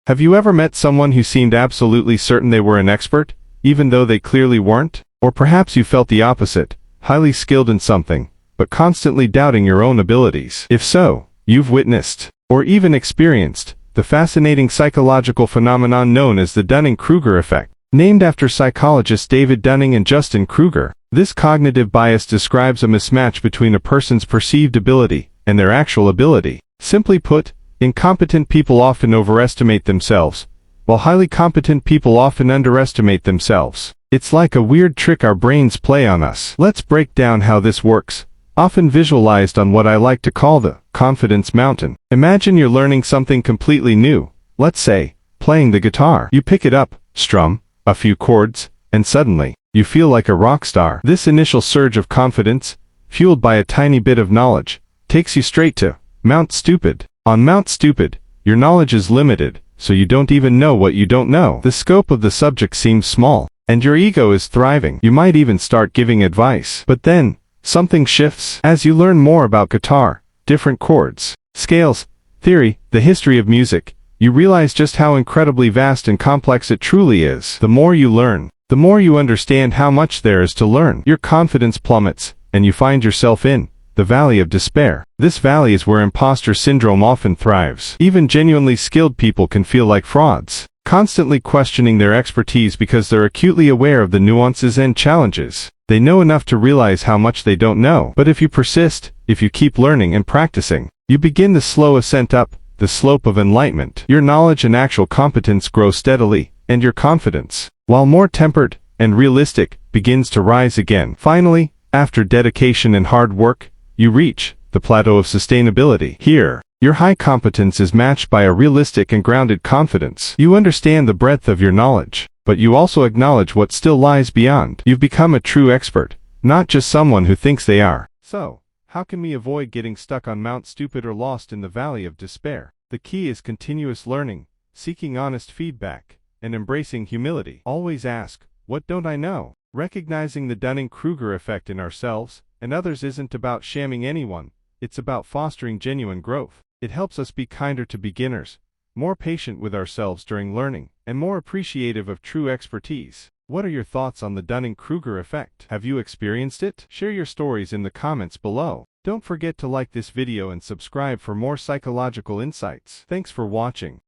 Have you ever met someone who seemed absolutely certain they were an expert, even though they clearly weren't? Or perhaps you felt the opposite, highly skilled in something, but constantly doubting your own abilities. If so, you've witnessed, or even experienced, the fascinating psychological phenomenon known as the Dunning-Kruger Effect. Named after psychologists David Dunning and Justin Kruger, this cognitive bias describes a mismatch between a person's perceived ability and their actual ability. Simply put, incompetent people often overestimate themselves, while highly competent people often underestimate themselves. It's like a weird trick our brains play on us. Let's break down how this works, often visualized on what I like to call the confidence mountain. Imagine you're learning something completely new, let's say, playing the guitar. You pick it up, strum a few chords, and suddenly, you feel like a rock star. This initial surge of confidence, fueled by a tiny bit of knowledge, takes you straight to Mount Stupid. On Mount Stupid, your knowledge is limited, so you don't even know what you don't know. The scope of the subject seems small, and your ego is thriving. You might even start giving advice. But then, something shifts. As you learn more about guitar, different chords, scales, theory, the history of music, you realize just how incredibly vast and complex it truly is. The more you learn, the more you understand how much there is to learn. Your confidence plummets, and you find yourself in the valley of despair. This valley is where imposter syndrome often thrives. Even genuinely skilled people can feel like frauds, constantly questioning their expertise because they're acutely aware of the nuances and challenges. They know enough to realize how much they don't know. But if you persist, if you keep learning and practicing, you begin the slow ascent up the slope of enlightenment. Your knowledge and actual competence grow steadily, and your confidence, while more tempered and realistic, begins to rise again. Finally, after dedication and hard work, you reach the plateau of sustainability. Here, your high competence is matched by a realistic and grounded confidence. You understand the breadth of your knowledge, but you also acknowledge what still lies beyond. You've become a true expert, not just someone who thinks they are. So, how can we avoid getting stuck on Mount Stupid or lost in the valley of despair? The key is continuous learning, seeking honest feedback, and embracing humility. Always ask, what don't I know? Recognizing the Dunning-Kruger effect in ourselves and others isn't about shaming anyone, it's about fostering genuine growth. It helps us be kinder to beginners, more patient with ourselves during learning, and more appreciative of true expertise. What are your thoughts on the Dunning-Kruger effect? Have you experienced it? Share your stories in the comments below. Don't forget to like this video and subscribe for more psychological insights. Thanks for watching.